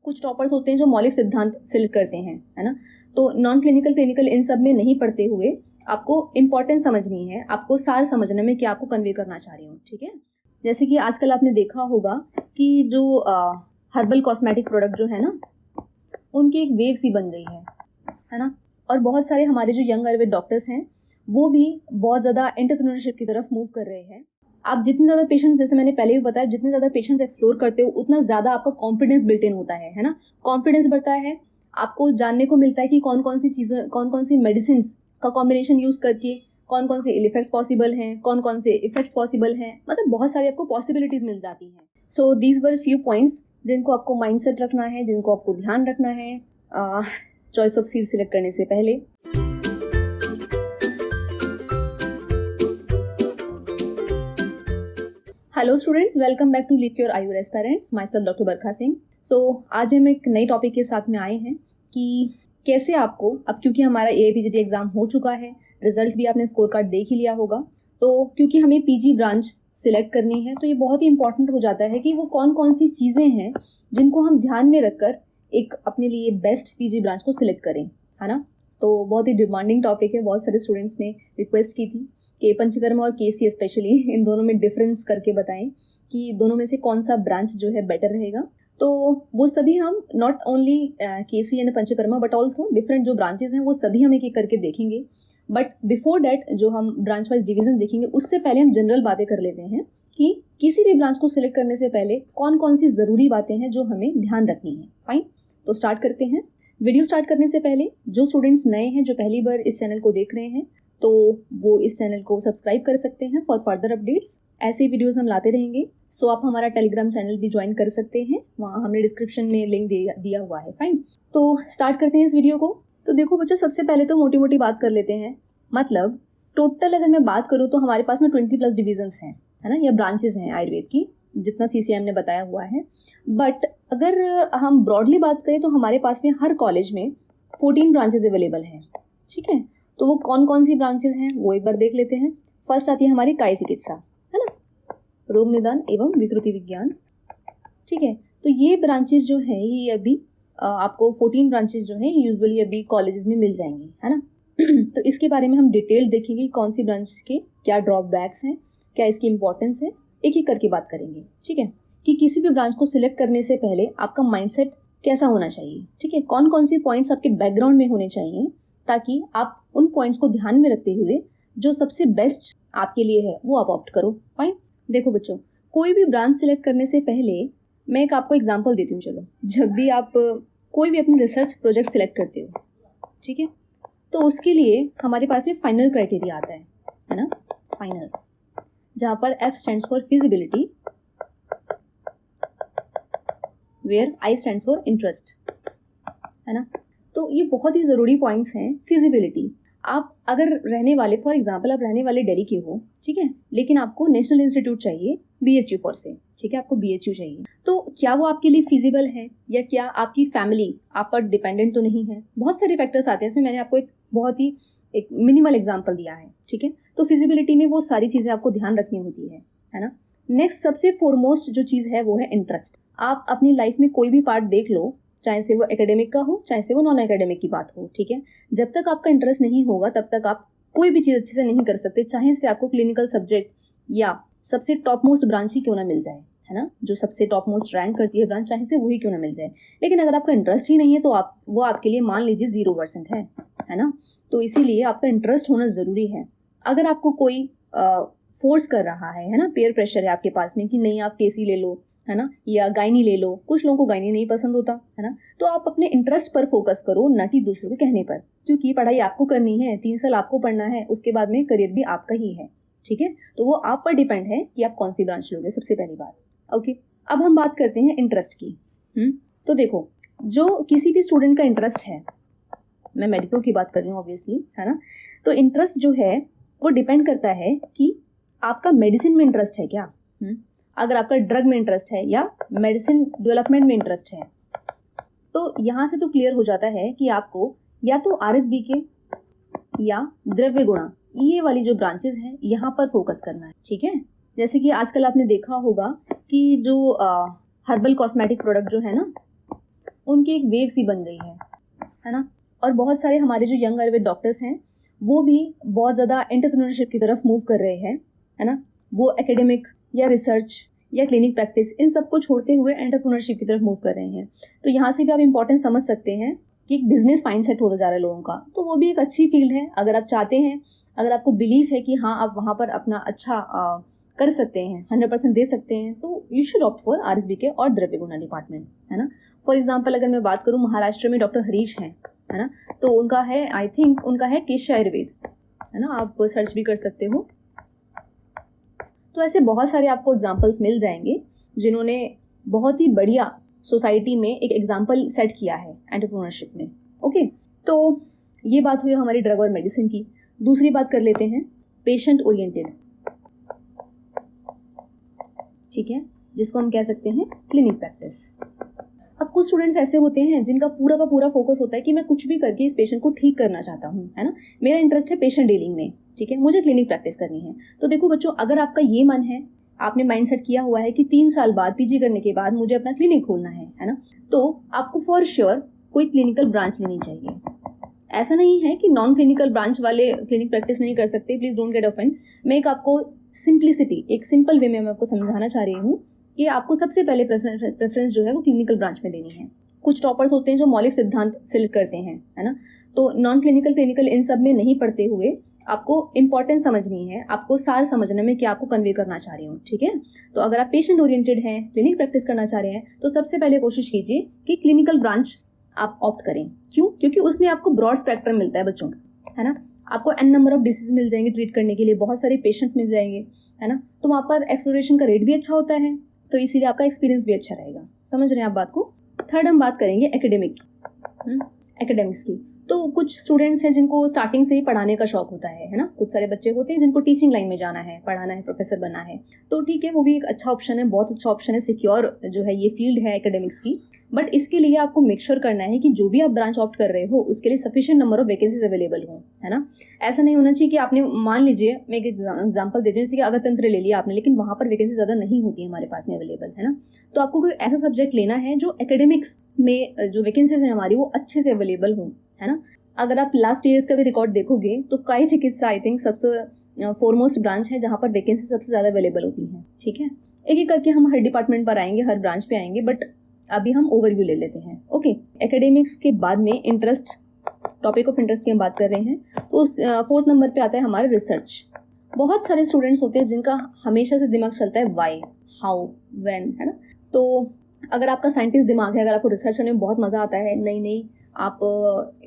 कुछ टॉपर्स होते हैं जो मौलिक सिद्धांत सिलेक्ट करते हैं, है ना। तो नॉन क्लिनिकल क्लिनिकल इन सब में नहीं पढ़ते हुए आपको इम्पोर्टेंस समझनी है, आपको सार समझना में क्या आपको कन्वे करना चाह रही हूँ, ठीक है। जैसे कि आजकल आपने देखा होगा कि जो हर्बल कॉस्मेटिक प्रोडक्ट जो है ना, उनकी एक वेव सी बन गई है ना। और बहुत सारे हमारे जो यंग आयुर्वेद डॉक्टर्स हैं वो भी बहुत ज़्यादा एंटरप्रेन्योरशिप की तरफ मूव कर रहे हैं। आप जितने ज़्यादा पेशेंट्स, जैसे मैंने पहले भी बताया, जितने ज़्यादा पेशेंट्स एक्सप्लोर करते हो उतना ज़्यादा आपका कॉन्फिडेंस बिल्ट इन होता है ना। कॉन्फिडेंस बढ़ता है, आपको जानने को मिलता है कि कौन कौन सी चीज़ें, कौन कौन सी मेडिसिन का कॉम्बिनेशन यूज़ करके कौन कौन से इल इफेक्ट्स पॉसिबल हैं, कौन कौन से इफेक्ट्स पॉसिबल हैं, मतलब बहुत सारी आपको पॉसिबिलिटीज़ मिल जाती हैं। So these were few points जिनको आपको माइंडसेट रखना है, जिनको आपको ध्यान रखना है चॉइस ऑफ सीड सिलेक्ट करने से पहले। Hello students, welcome back to live your Ayur aspirants, myself doctor Barkha Singh. So आज हम एक नई टॉपिक के साथ में आए हैं कि कैसे आपको, अब क्योंकि हमारा AIPGT एग्जाम हो चुका है, रिजल्ट भी आपने स्कोर कार्ड देख ही लिया होगा, तो क्योंकि हमें PG ब्रांच सिलेक्ट करनी है तो ये बहुत ही इंपॉर्टेंट हो जाता है कि वो कौन कौन सी चीज़ें हैं जिनको हम ध्यान में रखकर एक अपने लिए बेस्ट PG ब्रांच को सिलेक्ट करें, है ना। तो बहुत ही डिमांडिंग टॉपिक है, बहुत सारे स्टूडेंट्स ने रिक्वेस्ट की थी कि पंचकर्मा और KC स्पेशली इन दोनों में डिफरेंस करके बताएं कि दोनों में से कौन सा ब्रांच जो है बेटर रहेगा। तो वो सभी हम not only KC and panchakarma but also different जो ब्रांचेज हैं वो सभी हम एक एक करके देखेंगे। बट बिफोर डैट जो हम ब्रांच वाइज डिवीजन देखेंगे उससे पहले हम जनरल बातें कर लेते हैं कि किसी भी ब्रांच को सिलेक्ट करने से पहले कौन कौन सी ज़रूरी बातें हैं जो हमें ध्यान रखनी है। फाइन, तो स्टार्ट करते हैं। वीडियो स्टार्ट करने से पहले जो स्टूडेंट्स नए हैं, जो पहली बार इस चैनल को देख रहे हैं, तो वो इस चैनल को सब्सक्राइब कर सकते हैं फॉर फर्दर अपडेट्स। ऐसे वीडियोस हम लाते रहेंगे। सो आप हमारा टेलीग्राम चैनल भी ज्वाइन कर सकते हैं, वहाँ हमने डिस्क्रिप्शन में लिंक दिया हुआ है। फाइन, तो स्टार्ट करते हैं इस वीडियो को। तो देखो बच्चों, सबसे पहले तो मोटी मोटी बात कर लेते हैं। मतलब टोटल अगर मैं बात करूँ तो हमारे पास में 20+ डिविजन्स हैं, है ना, या ब्रांचेज हैं आयुर्वेद की, जितना CCM ने बताया हुआ है। बट अगर हम ब्रॉडली बात करें तो हमारे पास में हर कॉलेज में 14 ब्रांचेज अवेलेबल हैं, ठीक है। तो वो कौन कौन सी ब्रांचेज हैं वो एक बार देख लेते हैं। फर्स्ट आती है हमारी काय चिकित्सा, है ना, रोग निदान एवं विकृति विज्ञान, ठीक है। तो ये ब्रांचेज जो है ये अभी आपको 14 ब्रांचेज जो है यूजुअली अभी कॉलेजेस में मिल जाएंगी, है ना। तो इसके बारे में हम डिटेल देखेंगे कौन सी ब्रांचेस के क्या ड्रॉबैक्स हैं, क्या इसकी इंपॉर्टेंस है, एक एक करके बात करेंगे, ठीक है। कि किसी भी ब्रांच को सिलेक्ट करने से पहले आपका माइंडसेट कैसा होना चाहिए, ठीक है, कौन कौन सी पॉइंट्स आपके बैकग्राउंड में होने चाहिए ताकि आप उन पॉइंट्स को ध्यान में रखते हुए जो सबसे बेस्ट आपके लिए है वो आप ऑप्ट करो। फाइन, देखो बच्चों, कोई भी ब्रांच सिलेक्ट करने से पहले मैं एक आपको एग्जांपल देती हूँ। चलो, जब भी आप कोई भी अपनी रिसर्च प्रोजेक्ट सिलेक्ट करते हो, ठीक है, तो उसके लिए हमारे पास में फाइनल क्राइटेरिया आता है ना, फाइनल, जहाँ पर F stands for feasibility, where I stands for interest, है ना। तो ये बहुत ही ज़रूरी पॉइंट्स हैं। फिजिबिलिटी, आप अगर रहने वाले, फॉर एग्जांपल आप रहने वाले दिल्ली के हो, ठीक है, लेकिन आपको नेशनल इंस्टीट्यूट चाहिए BHU फॉर से, ठीक है, आपको BHU चाहिए, तो क्या वो आपके लिए फिजिबल है, या क्या आपकी फैमिली आप पर डिपेंडेंट तो नहीं है। बहुत सारे फैक्टर्स आते हैं इसमें, मैंने आपको एक बहुत ही एक मिनिमल एग्जाम्पल दिया है, ठीक है। तो फिजिबिलिटी में वो सारी चीज़ें आपको ध्यान रखनी होती है ना। नेक्स्ट सबसे फोरमोस्ट जो चीज़ है वो है इंटरेस्ट। आप अपनी लाइफ में कोई भी पार्ट देख लो, चाहे से वो एकेडमिक का हो चाहे से वो नॉन एकेडमिक की बात हो, ठीक है, जब तक आपका इंटरेस्ट नहीं होगा तब तक आप कोई भी चीज़ अच्छे से नहीं कर सकते, चाहे से आपको क्लिनिकल सब्जेक्ट या सबसे टॉप मोस्ट ब्रांच ही क्यों ना मिल जाए, है ना, जो सबसे टॉप मोस्ट रैंक करती है ब्रांच, चाहे से वही क्यों ना मिल जाए। लेकिन अगर आपका इंटरेस्ट ही नहीं है तो वो आपके लिए मान लीजिए 0% है ना। तो इसीलिए आपका इंटरेस्ट होना ज़रूरी है। अगर आपको कोई फोर्स कर रहा है ना, पेयर प्रेशर है आपके पास में कि नहीं आप KC ले लो, है ना, या गायनी ले लो, कुछ लोगों को गायनी नहीं पसंद होता, है ना, तो आप अपने इंटरेस्ट पर फोकस करो, ना कि दूसरों के कहने पर, क्योंकि पढ़ाई आपको करनी है, 3 साल आपको पढ़ना है, उसके बाद में करियर भी आपका ही है, ठीक है। तो वो आप पर डिपेंड है कि आप कौन सी ब्रांच लोगे, सबसे पहली बात। ओके, अब हम बात करते हैं इंटरेस्ट की। तो देखो, जो किसी भी स्टूडेंट का इंटरेस्ट है, मैं मेडिकल की बात कर रही हूँ ऑब्वियसली, है ना, तो इंटरेस्ट जो है वो डिपेंड करता है कि आपका मेडिसिन में इंटरेस्ट है क्या, अगर आपका ड्रग में इंटरेस्ट है या मेडिसिन डेवलपमेंट में इंटरेस्ट है, तो यहाँ से तो क्लियर हो जाता है कि आपको या तो RSBK या द्रव्य गुणा, ये वाली जो ब्रांचेज हैं यहाँ पर फोकस करना है, ठीक है। जैसे कि आजकल आपने देखा होगा कि जो हर्बल कॉस्मेटिक प्रोडक्ट जो है ना, उनकी एक वेव सी बन गई है ना। और बहुत सारे हमारे जो यंग आयुर्वेद डॉक्टर्स हैं वो भी बहुत ज़्यादा एंटरप्रेन्योरशिप की तरफ मूव कर रहे हैं, है ना। वो एकेडमिक या रिसर्च या क्लिनिक प्रैक्टिस इन सब को छोड़ते हुए एंटरप्रेन्योरशिप की तरफ मूव कर रहे हैं। तो यहाँ से भी आप इंपॉर्टेंस समझ सकते हैं कि एक बिजनेस माइंडसेट होता जा रहा है लोगों का, तो वो भी एक अच्छी फील्ड है। अगर आप चाहते हैं, अगर आपको बिलीफ है कि हाँ आप वहाँ पर अपना अच्छा कर सकते हैं, 100% दे सकते हैं, तो you should opt for RSBK और द्रव्य गुणा डिपार्टमेंट, है ना। फॉर एग्जाम्पल अगर मैं बात करूँ, महाराष्ट्र में डॉक्टर हरीश हैं, है ना, तो उनका है, आई थिंक उनका है केशव आयुर्वेद, है ना, आप सर्च भी कर सकते हो। तो ऐसे बहुत सारे आपको एग्जाम्पल्स मिल जाएंगे जिन्होंने बहुत ही बढ़िया सोसाइटी में एक एग्जाम्पल सेट किया है एंटरप्रेन्योरशिप में। ओके, तो ये बात हुई हमारी ड्रग और मेडिसिन की। दूसरी बात कर लेते हैं पेशेंट ओरिएंटेड, ठीक है, जिसको हम कह सकते हैं क्लिनिक प्रैक्टिस। अब कुछ स्टूडेंट्स ऐसे होते हैं जिनका पूरा का पूरा फोकस होता है कि मैं कुछ भी करके इस पेशेंट को ठीक करना चाहता हूँ, है ना, मेरा इंटरेस्ट है पेशेंट डीलिंग में, ठीक है, मुझे क्लिनिक प्रैक्टिस करनी है। तो देखो बच्चों, अगर आपका ये मन है, आपने माइंड सेट किया हुआ है कि 3 साल बाद PG करने के बाद मुझे अपना क्लिनिक खोलना है ना, तो आपको फॉर श्योर कोई क्लिनिकल ब्रांच लेनी चाहिए। ऐसा नहीं है कि नॉन क्लिनिकल ब्रांच वाले क्लिनिक प्रैक्टिस नहीं कर सकते, प्लीज डोंट गेट ऑफेंड। मैं एक आपको सिंप्लिसिटी, एक सिंपल वे में मैं आपको समझाना चाह रही हूँ कि आपको सबसे पहले प्रेफरेंस जो है वो क्लिनिकल ब्रांच में देनी है। कुछ टॉपर्स होते हैं जो मौलिक सिद्धांत सिलेक्ट करते हैं, है ना, तो नॉन क्लिनिकल क्लिनिकल इन सब में नहीं पढ़ते हुए आपको इंपॉर्टेंस समझनी है, आपको सार समझना में क्या आपको कन्वे करना चाह रही हूँ, ठीक है। तो अगर आप पेशेंट ओरिएंटेड हैं, क्लिनिक प्रैक्टिस करना चाह रहे हैं, तो सबसे पहले कोशिश कीजिए कि क्लिनिकल ब्रांच आप ऑप्ट करें। क्यों? क्योंकि उसमें आपको ब्रॉड स्पेक्ट्रम मिलता है बच्चों, है ना, आपको n नंबर ऑफ डिसीज मिल जाएंगे ट्रीट करने के लिए, बहुत सारे पेशेंट्स मिल जाएंगे, है ना, तो वहाँ पर एक्सप्लोरेशन का रेट भी अच्छा होता है, तो इसीलिए आपका एक्सपीरियंस भी अच्छा रहेगा। समझ रहे हैं आप बात को। थर्ड हम बात करेंगे एकेडमिक्स की। तो कुछ स्टूडेंट्स हैं जिनको स्टार्टिंग से ही पढ़ाने का शौक होता है ना, कुछ सारे बच्चे होते हैं जिनको टीचिंग लाइन में जाना है, पढ़ाना है, प्रोफेसर बनना है, तो ठीक है, वो भी एक अच्छा ऑप्शन है, बहुत अच्छा ऑप्शन है, सिक्योर जो है ये फील्ड है एकेडमिक्स की। बट इसके लिए आपको मेक श्योर करना है कि जो भी आप ब्रांच ऑप्ट कर रहे हो उसके लिए sufficient number of vacancies available हो, है ना। ऐसा नहीं होना चाहिए कि आपने, मान लीजिए मैं एक एग्जाम्पल देती हूँ, जैसे कि अगतंत्र ले लिया आपने, लेकिन वहाँ पर वैकेंसी ज़्यादा नहीं होती हमारे पास में अवेलेबल, है ना। तो आपको कोई ऐसा सब्जेक्ट लेना है जो एकेडमिक्स में जो वैकेंसीज हैं हमारी वो अच्छे से अवेलेबल हो, है ना। अगर आप लास्ट ईयर्स का भी रिकॉर्ड देखोगे तो काई चिकित्सा आई थिंक सबसे फोरमोस्ट ब्रांच है जहाँ पर वैकेंसी सबसे ज़्यादा अवेलेबल होती है, ठीक है। एक एक करके हम हर डिपार्टमेंट पर आएंगे, हर ब्रांच पे आएंगे, बट अभी हम ओवरव्यू ले लेते हैं। ओके, एकेडमिक्स के बाद में इंटरेस्ट, टॉपिक ऑफ इंटरेस्ट की हम बात कर रहे हैं, तो 4th नंबर पे आता है हमारा रिसर्च। बहुत सारे स्टूडेंट्स होते हैं जिनका हमेशा से दिमाग चलता है वाई, हाउ, व्हेन, है ना। तो अगर आपका साइंटिस्ट दिमाग है, अगर आपको रिसर्च करने में बहुत मज़ा आता है, नई आप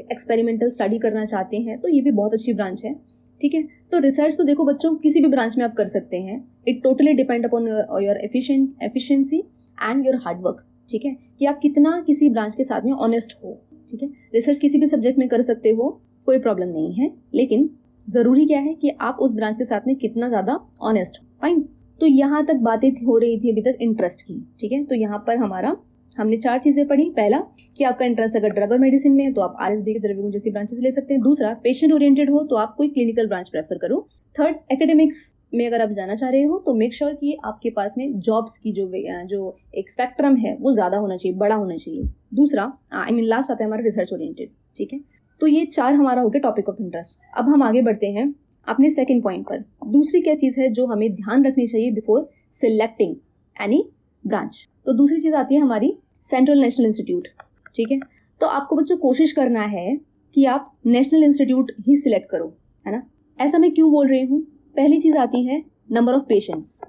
एक्सपेरिमेंटल स्टडी करना चाहते हैं, तो ये भी बहुत अच्छी ब्रांच है, ठीक है। तो रिसर्च तो देखो बच्चों किसी भी ब्रांच में आप कर सकते हैं, it totally depend upon your efficiency and your hard work, ठीक है, कि आप कितना किसी ब्रांच के साथ में ऑनेस्ट हो, ठीक है। रिसर्च किसी भी सब्जेक्ट में कर सकते हो, कोई प्रॉब्लम नहीं है, लेकिन ज़रूरी क्या है कि आप उस ब्रांच के साथ में कितना ज़्यादा ऑनेस्ट हो। फाइन, तो यहाँ तक बातें हो रही थी अभी तक इंटरेस्ट की, ठीक है। तो यहाँ पर हमने 4 चीज़ें पढ़ी। पहला कि आपका इंटरेस्ट अगर ड्रग और मेडिसिन में है तो आप RSBK द्रव्य गुण जैसी ब्रांचेस ले सकते हैं। दूसरा, पेशेंट ओरिएंटेड हो तो आप कोई क्लिनिकल ब्रांच प्रेफर करो। थर्ड, एकेडमिक्स में अगर आप जाना चाह रहे हो तो मेक श्योर कि आपके पास में जॉब्स की जो एक स्पेक्ट्रम है वो ज़्यादा होना चाहिए, बड़ा होना चाहिए। दूसरा, लास्ट आता है हमारा रिसर्च ओरिएंटेड, ठीक है। तो ये 4 हमारा हो गया टॉपिक ऑफ इंटरेस्ट। अब हम आगे बढ़ते हैं अपने सेकेंड पॉइंट पर। दूसरी क्या चीज़ है जो हमें ध्यान रखनी चाहिए बिफोर सिलेक्टिंग एनी ब्रांच? तो दूसरी चीज़ आती है हमारी सेंट्रल नेशनल इंस्टीट्यूट, ठीक है। तो आपको बच्चों कोशिश करना है कि आप नेशनल इंस्टीट्यूट ही सिलेक्ट करो, है ना। ऐसा मैं क्यों बोल रही हूँ? पहली चीज़ आती है नंबर ऑफ पेशेंट्स,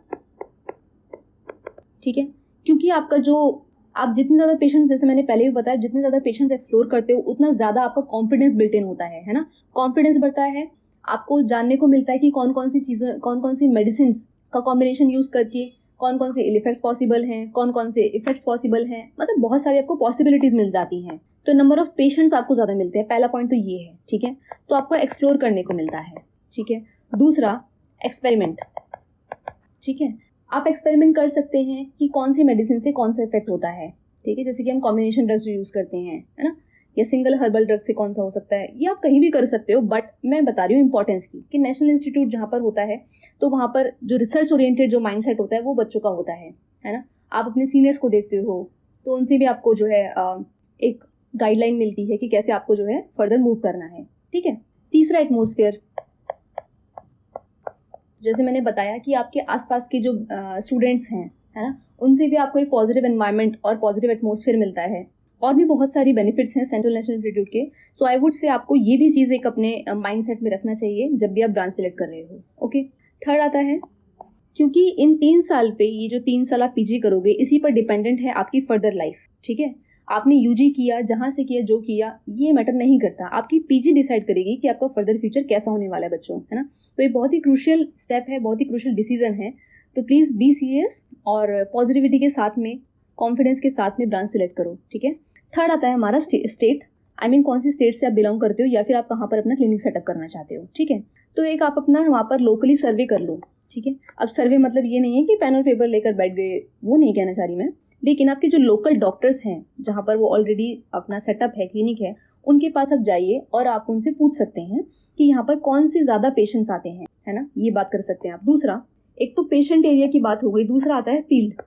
ठीक है, क्योंकि आपका जो आप जितने ज़्यादा पेशेंट्स, जैसे मैंने पहले भी बताया, जितने ज़्यादा पेशेंट्स एक्सप्लोर करते हो उतना ज़्यादा आपका कॉन्फिडेंस बिल्ट इन होता है ना। कॉन्फिडेंस बढ़ता है, आपको जानने को मिलता है कि कौन कौन सी चीज़ें, कौन कौन सी मेडिसिन का कॉम्बिनेशन यूज़ करके कौन कौन से इल इफेक्ट्स पॉसिबल हैं, कौन कौन से इफेक्ट्स पॉसिबल हैं, मतलब बहुत सारी आपको पॉसिबिलिटीज़ मिल जाती हैं। तो नंबर ऑफ पेशेंट्स आपको ज़्यादा मिलते हैं, पहला पॉइंट तो ये है, ठीक है। तो आपको एक्सप्लोर करने को मिलता है, ठीक है। दूसरा, एक्सपेरिमेंट, ठीक है, आप एक्सपेरिमेंट कर सकते हैं कि कौन सी मेडिसिन से कौन सा इफेक्ट होता है, ठीक है। जैसे कि हम कॉम्बिनेशन ड्रग्स यूज़ करते हैं, है ना, या सिंगल हर्बल ड्रग से कौन सा हो सकता है, ये आप कहीं भी कर सकते हो। बट मैं बता रही हूँ इंपॉर्टेंस की कि नेशनल इंस्टीट्यूट जहाँ पर होता है तो वहाँ पर जो रिसर्च ओरिएंटेड जो माइंडसेट होता है वो बच्चों का होता है ना। आप अपने सीनियर्स को देखते हो तो उनसे भी आपको जो है एक गाइडलाइन मिलती है कि कैसे आपको जो है फर्दर मूव करना है, ठीक है। तीसरा एटमॉस्फेयर, जैसे मैंने बताया कि आपके आसपास के जो स्टूडेंट्स हैं, है ना, उनसे भी आपको एक पॉजिटिव एनवायरनमेंट और पॉजिटिव एटमॉस्फेयर मिलता है। और भी बहुत सारी बेनिफिट्स हैं सेंट्रल नेशनल इंस्टीट्यूट के। सो आई वुड से आपको ये भी चीज़ एक अपने माइंडसेट में रखना चाहिए जब भी आप ब्रांच सेलेक्ट कर रहे हो, ओके। थर्ड आता है, क्योंकि इन 3 साल पे, ये जो 3 साल आप पीजी करोगे, इसी पर डिपेंडेंट है आपकी फर्दर लाइफ, ठीक है। आपने यूजी किया, जहाँ से किया, जो किया, ये मैटर नहीं करता। आपकी पीजी डिसाइड करेगी कि आपका फर्दर फ्यूचर कैसा होने वाला है बच्चों, है ना। तो ये बहुत ही क्रूशियल स्टेप है, बहुत ही क्रूशियल डिसीजन है। तो प्लीज़ बी सीरियस और पॉजिटिविटी के साथ में, कॉन्फिडेंस के साथ में ब्रांच सेलेक्ट करो, ठीक है। थर्ड आता है हमारा स्टेट, आई मीन कौन सी स्टेट से आप बिलोंग करते हो या फिर आप कहाँ पर अपना क्लिनिक सेटअप करना चाहते हो, ठीक है। तो एक आप अपना वहाँ पर लोकली सर्वे कर लो, ठीक है। अब सर्वे मतलब ये नहीं है कि पेन और पेपर लेकर बैठ गए, वो नहीं कहना चाह रही मैं, लेकिन आपके जो लोकल डॉक्टर्स हैं जहाँ पर वो ऑलरेडी अपना सेटअप है, क्लिनिक है, उनके पास आप जाइए और आप उनसे पूछ सकते हैं कि यहाँ पर कौन से ज़्यादा पेशेंट्स आते हैं, है ना, ये बात कर सकते हैं आप। दूसरा, एक तो पेशेंट एरिया की बात हो गई, दूसरा आता है फील्ड।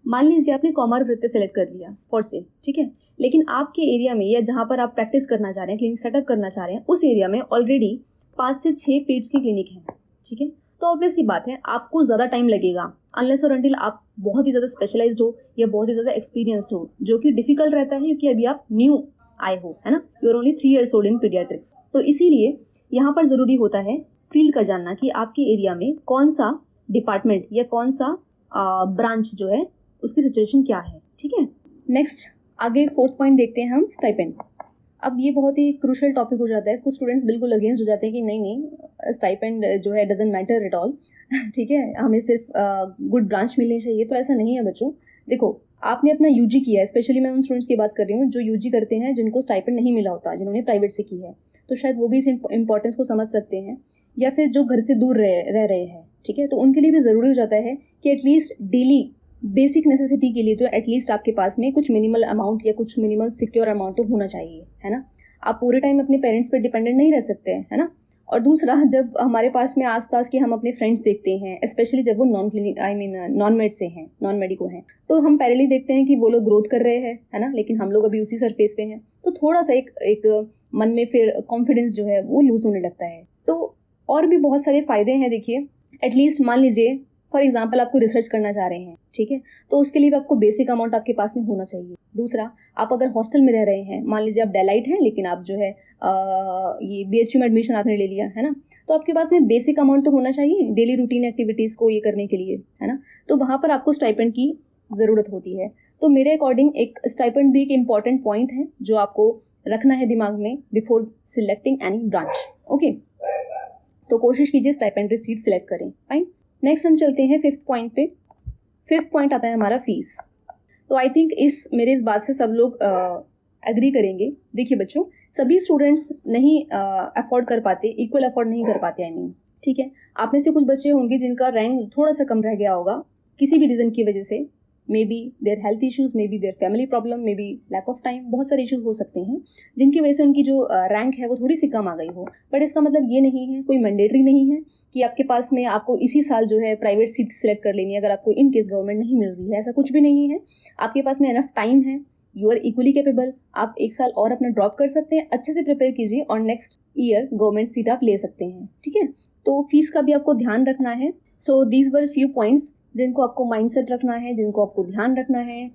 मान लीजिए आपने कॉमर वृत्ति सेलेक्ट कर लिया फॉर से, ठीक है, लेकिन आपके एरिया में या जहाँ पर आप प्रैक्टिस करना चाह रहे हैं, क्लिनिक सेटअप करना चाह रहे हैं, उस एरिया में ऑलरेडी 5 से 6 पेड्स की क्लिनिक है, ठीक है। तो ऑब्वियस सी बात है आपको ज़्यादा टाइम लगेगा अनलेस और अनटिल आप बहुत ही ज़्यादा स्पेशलाइज्ड हो या बहुत ही ज़्यादा एक्सपीरियंस्ड हो, जो कि डिफिकल्ट रहता है क्योंकि अभी आप न्यू आए हो, है ना, you are only 3 years old in paediatrics. तो इसीलिए यहाँ पर ज़रूरी होता है फील्ड का जानना कि आपके एरिया में कौन सा डिपार्टमेंट या कौन सा ब्रांच जो है उसकी सिचुएशन क्या है, ठीक है। नेक्स्ट, आगे 4th पॉइंट देखते हैं हम, स्टाइपेंड। अब ये बहुत ही क्रूशियल टॉपिक हो जाता है, कुछ स्टूडेंट्स बिल्कुल अगेंस्ट हो जाते हैं कि नहीं स्टाइपेंड जो है डजंट मैटर एट ऑल, ठीक है, हमें सिर्फ गुड ब्रांच मिलनी चाहिए। तो ऐसा नहीं है बच्चों। देखो, आपने अपना यूजी किया है, स्पेशली मैं उन स्टूडेंट्स की बात कर रही हूँ जो यूजी करते हैं, जिनको स्टाइपेंड नहीं मिला होता, जिन्होंने प्राइवेट से की है, तो शायद वो भी इस इंपॉर्टेंस को समझ सकते हैं, या फिर जो घर से दूर रह रहे हैं, ठीक है, तो उनके लिए भी ज़रूरी हो जाता है कि एटलीस्ट डेली बेसिक नेसेसिटी के लिए तो एटलीस्ट आपके पास में कुछ मिनिमल अमाउंट या कुछ मिनिमल सिक्योर अमाउंट तो होना चाहिए, है ना। आप पूरे टाइम अपने पेरेंट्स पर डिपेंडेंट नहीं रह सकते हैं, है ना। और दूसरा, जब हमारे पास में आसपास के हम अपने फ्रेंड्स देखते हैं, स्पेशली जब वो नॉन मेड से हैं, नॉन मेडिको हैं, तो हम पैरेलली देखते हैं कि वो लोग ग्रोथ कर रहे हैं, है ना, लेकिन हम लोग अभी उसी सरफेस पे हैं। तो थोड़ा सा एक मन में फिर कॉन्फिडेंस जो है वो लूज होने लगता है। तो और भी बहुत सारे फ़ायदे हैं। देखिए, एटलीस्ट मान लीजिए फॉर एग्जाम्पल आपको रिसर्च करना चाह रहे हैं, ठीक है, तो उसके लिए भी आपको बेसिक अमाउंट आपके पास में होना चाहिए। दूसरा, आप अगर हॉस्टल में रह रहे हैं, मान लीजिए आप डेलाइट हैं लेकिन आप जो है ये BHU में एडमिशन आपने ले लिया, है ना, तो आपके पास में बेसिक अमाउंट तो होना चाहिए डेली रूटीन एक्टिविटीज़ को ये करने के लिए, है ना। तो वहाँ पर आपको स्टाइपेंड की ज़रूरत होती है। तो मेरे अकॉर्डिंग एक स्टाइपेंड भी एक इम्पॉर्टेंट पॉइंट है जो आपको रखना है दिमाग में before selecting any branch, okay. तो कोशिश कीजिए स्टाइपेंडरी सीट सिलेक्ट करें, फाइन। नेक्स्ट हम चलते हैं 5th पॉइंट पे। 5th पॉइंट आता है हमारा फीस। तो आई थिंक इस बात से सब लोग एग्री करेंगे। देखिए बच्चों, सभी स्टूडेंट्स नहीं अफोर्ड कर पाते, इक्वल अफोर्ड नहीं कर पाते, आई मीन, ठीक है। आप में से कुछ बच्चे होंगे जिनका रैंक थोड़ा सा कम रह गया होगा किसी भी रीज़न की वजह से, maybe their health issues, maybe their family problem, maybe lack of time, बहुत सारे इश्यूज़ हो सकते हैं जिनकी वजह से उनकी जो रैंक है वो थोड़ी सी कम आ गई हो। बट इसका मतलब ये नहीं है, कोई मैंडेटरी नहीं है कि आपके पास में आपको इसी साल जो है प्राइवेट सीट सिलेक्ट कर लेनी है अगर आपको इन केस गवर्नमेंट नहीं मिल रही है, ऐसा कुछ भी नहीं है। आपके पास में इनफ टाइम है, यू आर इक्वली कैपेबल, आप 1 साल और अपना ड्रॉप कर सकते हैं, अच्छे से प्रिपेयर कीजिए और नेक्स्ट ईयर गवर्नमेंट सीट आप ले सकते हैं, ठीक है। तो फीस का भी आपको ध्यान रखना है। So these were few points जिनको आपको माइंडसेट रखना है, जिनको आपको ध्यान रखना है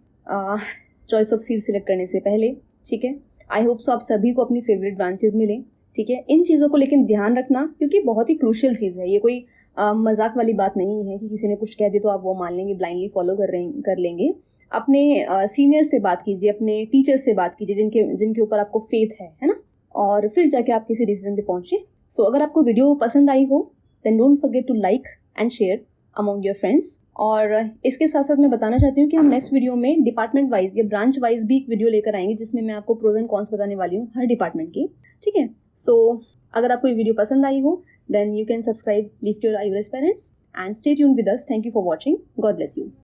चॉइस ऑफ सीट सिलेक्ट करने से पहले, ठीक है। आई होप सो आप सभी को अपनी फेवरेट ब्रांचेज मिलें, ठीक है। इन चीज़ों को लेकिन ध्यान रखना क्योंकि बहुत ही क्रूशियल चीज़ है, ये कोई मजाक वाली बात नहीं है कि किसी ने कुछ कह दिया तो आप वो मान लेंगे, ब्लाइंडली फॉलो कर लेंगे। अपने सीनियर से बात कीजिए, अपने टीचर से बात कीजिए जिनके ऊपर आपको फेथ है ना, और फिर जाके आप किसी डिसीजन पे पहुंचे। सो अगर आपको वीडियो पसंद आई हो then don't forget to like and share among your friends. और इसके साथ साथ मैं बताना चाहती हूँ कि हम नेक्स्ट वीडियो में डिपार्टमेंट वाइज या ब्रांच वाइज भी एक वीडियो लेकर आएंगे जिसमें मैं आपको प्रोज एंड कॉन्स बताने वाली हूँ हर डिपार्टमेंट की, ठीक है। सो अगर आपको ये वीडियो पसंद आई हो then you can subscribe lift your eyebrows parents and stay tuned with us. Thank you for watching. God bless you.